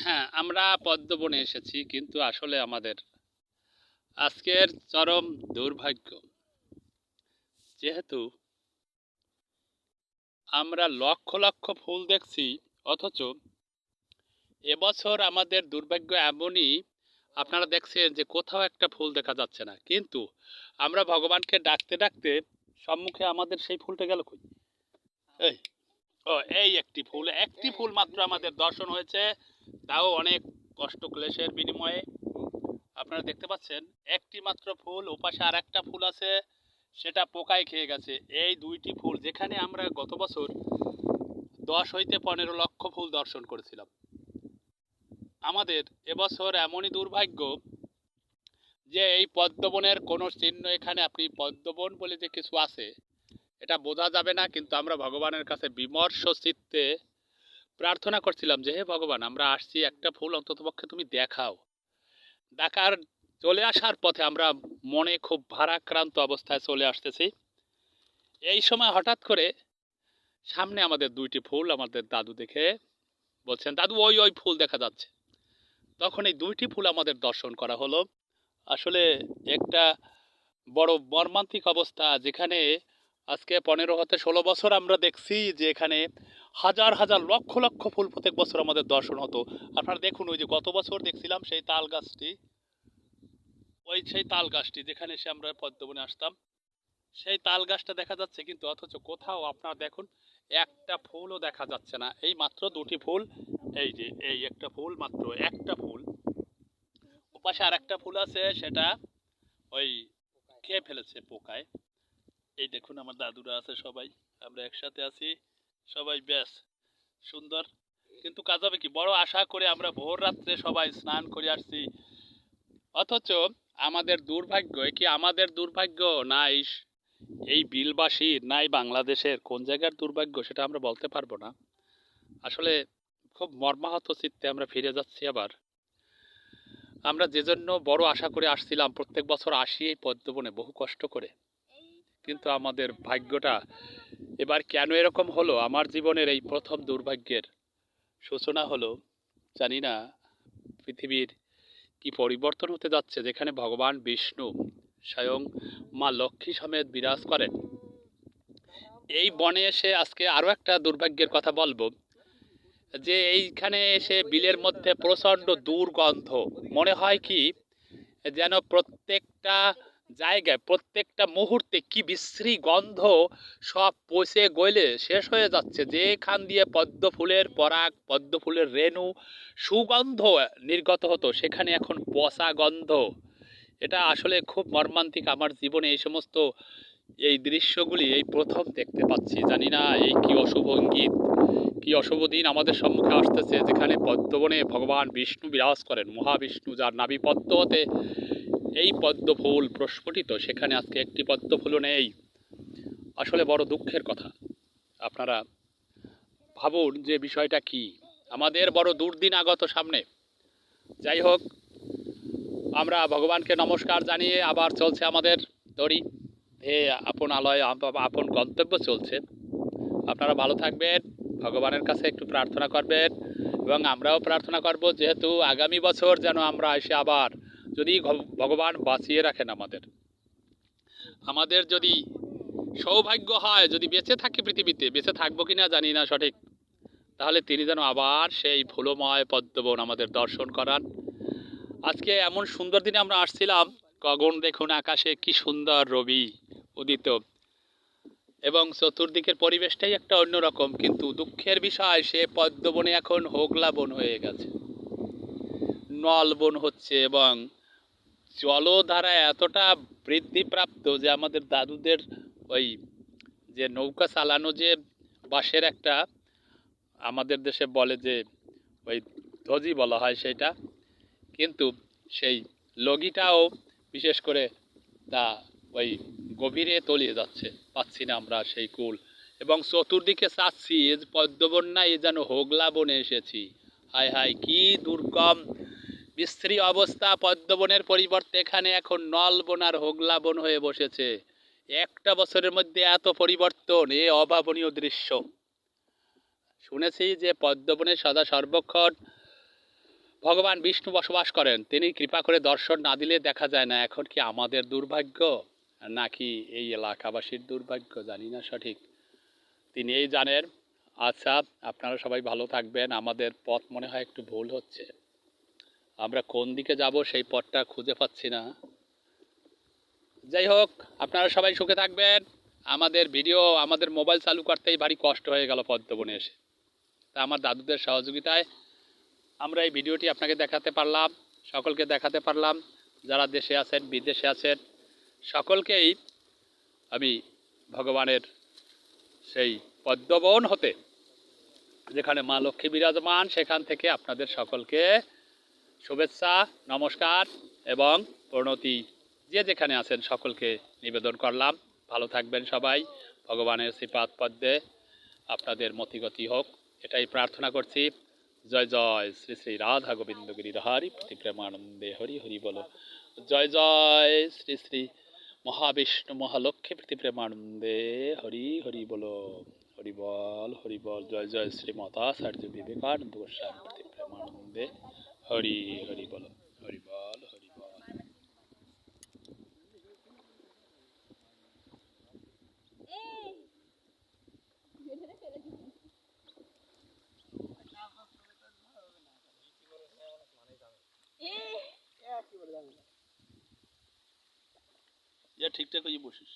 হ্যাঁ, আমরা পদ্মবনে এসেছি, কিন্তু আসলে আমাদের আজকের চরম দুর্ভাগ্য, যেহেতু আমরা লক্ষ লক্ষ ফুল দেখছি, অথচ এবছর আমাদের দুর্ভাগ্য এমনই, আপনারা দেখছেন যে কোথাও একটা ফুল দেখা যাচ্ছে না। কিন্তু আমরা ভগবানকে ডাকতে ডাকতে সম্মুখে আমাদের সেই ফুলটা গেল কই? এই ও, এই একটি ফুল মাত্র আমাদের দর্শন হয়েছে, তাও অনেক কষ্ট ক্লেশের বিনিময়ে। আপনারা দেখতে পাচ্ছেন একটি মাত্র ফুল, ওপাশে আর একটা ফুল আছে, সেটা পোকায় খেয়ে গেছে। এই দুইটি ফুল, যেখানে আমরা গত বছর 10 হইতে 15 লক্ষ ফুল দর্শন করেছিলাম, আমাদের এবছর এমনই দুর্ভাগ্য যে এই পদ্মবনের কোনো চিহ্ন, এখানে আপনি পদ্মবন বলে যে কিছু আছে এটা বোঝা যাবে না। কিন্তু আমরা ভগবানের কাছে বিমর্ষ চিত্তে প্রার্থনা করছিলাম যে হে ভগবান, আমরা আসছি, একটা ফুল অন্ততপক্ষে তুমি দেখাও। ঢাকার চলে আসার পথে আমরা মনে খুব ভারাক্রান্ত অবস্থায় চলে আসতেছি। এই সময় হঠাৎ করে সামনে আমাদের দুইটি ফুল, আমাদের দাদু দেখে বলছেন, দাদু ওই ওই ফুল দেখা যাচ্ছে। তখন এই দুইটি ফুল আমাদের দর্শন করা হলো। আসলে একটা বড় মর্মান্তিক অবস্থা, যেখানে আজকে 15 হতে 16 বছর আমরা দেখছি যে এখানে হাজার হাজার লক্ষ লক্ষ ফুল প্রত্যেক বছর আমাদের দর্শন হতো। আপনারা দেখুন, ওই যে গত বছর দেখছিলাম সেই তাল গাছটি, সেই তাল গাছটি যেখানে এসে আমরা পদ্মবনে আসতাম, সেই তাল গাছটা দেখা যাচ্ছে, কিন্তু অথচ কোথাও আপনারা দেখুন একটা ফুলও দেখা যাচ্ছে না। এই মাত্র দুটি ফুল, এই যে এই একটা ফুল, মাত্র একটা ফুল, ওপাশে আর একটা ফুল আছে, সেটা ওই খেয়ে ফেলেছে পোকায়। এই দেখুন আমার দাদুরা আছে সবাই, আমরা একসাথে আছি সবাই, বেশ সুন্দর। কিন্তু কাজ হবে কি, বড় আশা করে আমরা ভোর রাত্রে সবাই স্নান করে আসছি, অথচ আমাদের দুর্ভাগ্য, কি আমাদের দুর্ভাগ্য নাই এই বিলবাসীর, নাই বাংলাদেশের, কোন জায়গার দুর্ভাগ্য সেটা আমরা বলতে পারবো না। আসলে খুব মর্মাহত চিত্তে আমরা ফিরে যাচ্ছি আবার। আমরা যে জন্য বড় আশা করে আসছিলাম, প্রত্যেক বছর আসি এই পদ্মবনে বহু কষ্ট করে, কিন্তু আমাদের ভাগ্যটা এবার কেন এরকম হলো, আমার জীবনের এই প্রথম দুর্ভাগ্যের সূচনা হলো। জানি না পৃথিবীর কি পরিবর্তন হতে যাচ্ছে, যেখানে ভগবান বিষ্ণু স্বয়ং মা লক্ষ্মী সমেত বিরাজ করেন। এই বনে এসে আজকে আরও একটা দুর্ভাগ্যের কথা বলবো, যে এইখানে এসে বিলের মধ্যে প্রচণ্ড দুর্গন্ধ। মনে হয় কি যেন প্রত্যেকটা জায়গায়, প্রত্যেকটা মুহূর্তে কি বিশ্রী গন্ধ, সব পচে গলে শেষ হয়ে যাচ্ছে। যেখান দিয়ে পদ্ম ফুলের পরাগ, পদ্ম ফুলের রেণু, সুগন্ধ নির্গত হতো, সেখানে এখন পচা গন্ধ। এটা আসলে খুব মর্মান্তিক। আমার জীবনে এই সমস্ত এই দৃশ্যগুলি এই প্রথম দেখতে পাচ্ছি। জানি না এই কি অশুভ ইঙ্গিত, কি অশুভ দিন আমাদের সম্মুখে আসতেছে, যেখানে পদ্মবনে ভগবান বিষ্ণু বিরাজ করেন, মহাবিষ্ণু, যার নাভি পদ্ম হতে এই পদ্ম ফুল প্রস্ফুটিত, সেখানে আজকে একটি পদ্ম ফুলও নেই। আসলে বড় দুঃখের কথা। আপনারা ভাবুন যে বিষয়টা কি, আমাদের বড় দুর্দিন আগত সামনে। যাই হোক, আমরা ভগবানকে নমস্কার জানিয়ে আবার চলছে আমাদের তরি, হে আপন আলয় আপন গন্তব্য চলছে। আপনারা ভালো থাকবেন, ভগবানের কাছে একটু প্রার্থনা করবেন, এবং আমরাও প্রার্থনা করব, যেহেতু আগামী বছর যেন আমরা এসে আবার, যদি ভগবান বাঁচিয়ে রাখেন আমাদের, আমাদের যদি সৌভাগ্য হয়, যদি বেঁচে থাকি পৃথিবীতে, বেঁচে থাকবো কিনা জানি না সঠিক, তাহলে তিনি যেন আবার সেই ফুলময় পদ্মবন আমাদের দর্শন করান। আজকে এমন সুন্দর দিনে আমরা আসছিলাম, গগন দেখুন আকাশে কি সুন্দর রবি উদিত, এবং চতুর্দিকের পরিবেশটাই একটা অন্যরকম। কিন্তু দুঃখের বিষয়, সে পদ্মবনে এখন হোগলা বন হয়ে গেছে, নলবন হচ্ছে, এবং জলধারা এতটা বৃদ্ধিপ্রাপ্ত যে আমাদের দাদুদের ওই যে নৌকা চালানো, যে বাঁশের একটা, আমাদের দেশে বলে যে ওই ধজি বলা হয় সেটা, কিন্তু সেই লগিটাও বিশেষ করে তা ওই গভীরে তলিয়ে যাচ্ছে, পাচ্ছি না আমরা সেই কুল। এবং চতুর্দিকে চাচ্ছি পদ্মবন্যায় যেন হোগলা বনে এসেছি। হায় হায়, কি দুর্গম বিশ্রী অবস্থা! পদ্মবনের পরিবর্তে এখানে এখন নলবন আর হোগলা বন হয়ে বসেছে। একটা বছরের মধ্যে এত পরিবর্তন, এ অভাবনীয় দৃশ্য। শুনেছি যে পদ্মবনে সদা সর্বক্ষণ ভগবান বিষ্ণু বসবাস করেন, তিনি কৃপা করে দর্শন না দিলে দেখা যায় না। এখন কি আমাদের দুর্ভাগ্য নাকি এই এলাকাবাসীর দুর্ভাগ্য জানি না সঠিক, তিনি এই জানেন। আচ্ছা, আপনারা সবাই ভালো থাকবেন। আমাদের পথ মনে হয় একটু ভুল হচ্ছে, আমরা কোন দিকে যাব সেই পথটা খুঁজে পাচ্ছি না। যাই হোক, আপনারা সবাই সুখে থাকবেন। আমাদের ভিডিও, আমাদের মোবাইল চালু করতেই ভারী কষ্ট হয়ে গেল পদ্মবনে এসে, তা আমার দাদুদের সহযোগিতায় আমরা এই ভিডিওটি আপনাকে দেখাতে পারলাম, সকলকে দেখাতে পারলাম। যারা দেশে আছেন, বিদেশে আছেন, সকলকেই আমি ভগবানের সেই পদ্মবন হতে, যেখানে মা লক্ষ্মী বিরাজমান, সেখান থেকে আপনাদের সকলকে শুভেচ্ছা, নমস্কার এবং প্রণতি যে যেখানে আছেন সকলকে নিবেদন করলাম। ভালো থাকবেন সবাই, ভগবানের শ্রীপাদ পদ্মে আপনাদের মতিগতি হোক, এটাই প্রার্থনা করছি। জয় জয় শ্রী শ্রী রাধা গোবিন্দ গিরির হরি প্রতি প্রেমানন্দে হরি হরি বলো। জয় জয় শ্রী শ্রী মহাবিষ্ণু মহালক্ষ্মী প্রতি প্রেমানন্দে হরি হরি বলো। হরি বল হরি বল। জয় জয় শ্রী মতাচার্য বিবেকানন্দ গোস্বামী প্রতি প্রেমানন্দে হরি হরি বলো। হরি বল হরি বল। ঠিকঠাক হয়ে বসিস।